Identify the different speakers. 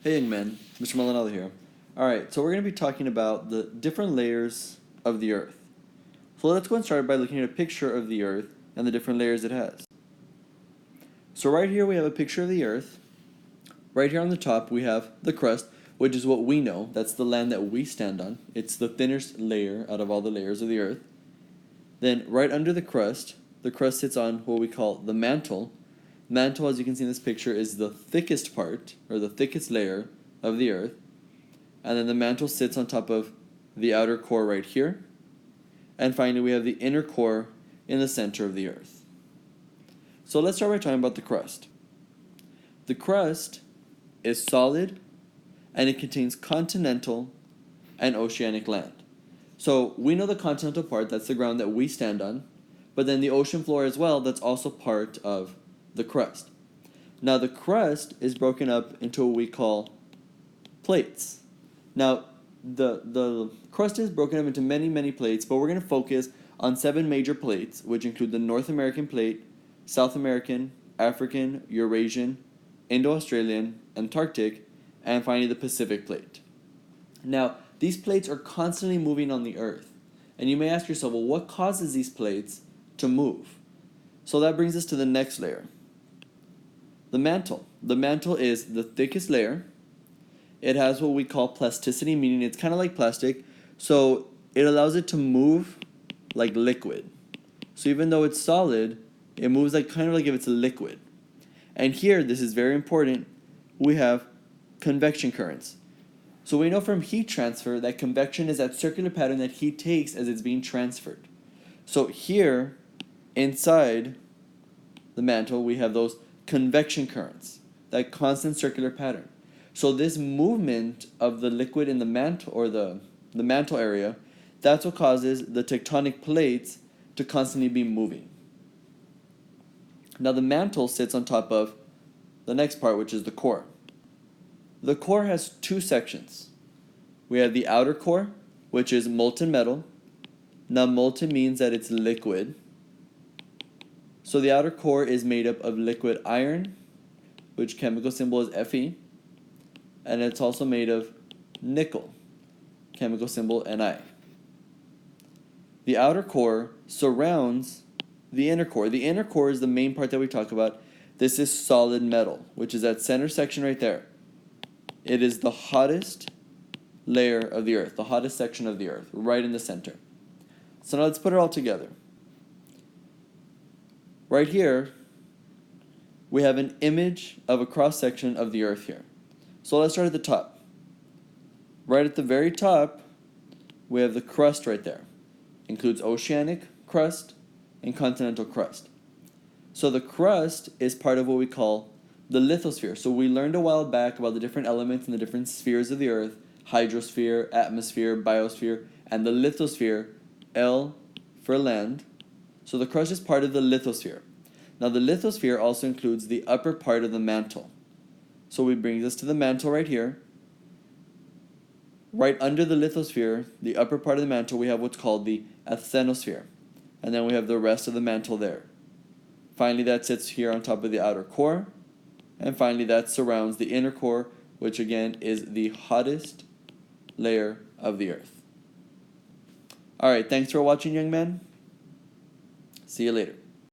Speaker 1: Hey young men, Mr. Maldonado here. Alright, so we're going to be talking about the different layers of the Earth. So let's go and start by looking at a picture of the Earth and the different layers it has. So right here we have a picture of the Earth. Right here on the top we have the crust, which is what we know. That's the land that we stand on. It's the thinnest layer out of all the layers of the Earth. Then right under the crust sits on what we call the mantle. Mantle, as you can see in this picture, is the thickest part, or the thickest layer of the Earth. And then the mantle sits on top of the outer core right here. And finally, we have the inner core in the center of the Earth. So let's start by talking about the crust. The crust is solid, and it contains continental and oceanic land. So we know the continental part, that's the ground that we stand on, but then the ocean floor as well, that's also part of the crust. Now the crust is broken up into what we call plates. Now the crust is broken up into many plates, but we're going to focus on 7 major plates, which include the North American plate, South American, African, Eurasian, Indo-Australian, Antarctic, and finally the Pacific plate. Now these plates are constantly moving on the Earth, and you may ask yourself, well, what causes these plates to move? So that brings us to the next layer. The mantle. The mantle is the thickest layer. It has what we call plasticity, meaning it's kind of like plastic, so it allows it to move like liquid. So even though it's solid, it moves like kind of like if it's a liquid. And here, this is very important, we have convection currents. So we know from heat transfer that convection is that circular pattern that heat takes as it's being transferred. So here, inside the mantle, we have those convection currents, that constant circular pattern. So this movement of the liquid in the mantle, or the mantle area, that's what causes the tectonic plates to constantly be moving. Now the mantle sits on top of the next part, which is the core. The core has 2 sections. We have the outer core, which is molten metal. Now molten means that it's liquid. So the outer core is made up of liquid iron, which chemical symbol is Fe, and it's also made of nickel, chemical symbol Ni. The outer core surrounds the inner core. The inner core is the main part that we talk about. This is solid metal, which is that center section right there. It is the hottest layer of the Earth, the hottest section of the Earth, right in the center. So now let's put it all together. Right here, we have an image of a cross-section of the Earth here. So let's start at the top. Right at the very top, we have the crust right there. Includes oceanic crust and continental crust. So the crust is part of what we call the lithosphere. So we learned a while back about the different elements and the different spheres of the Earth: hydrosphere, atmosphere, biosphere, and the lithosphere, L for land. So the crust is part of the lithosphere. Now the lithosphere also includes the upper part of the mantle. So it brings us to the mantle right here. Right under the lithosphere, the upper part of the mantle, we have what's called the asthenosphere. And then we have the rest of the mantle there. Finally, that sits here on top of the outer core. And finally, that surrounds the inner core, which again is the hottest layer of the Earth. Alright, thanks for watching, young men. See you later.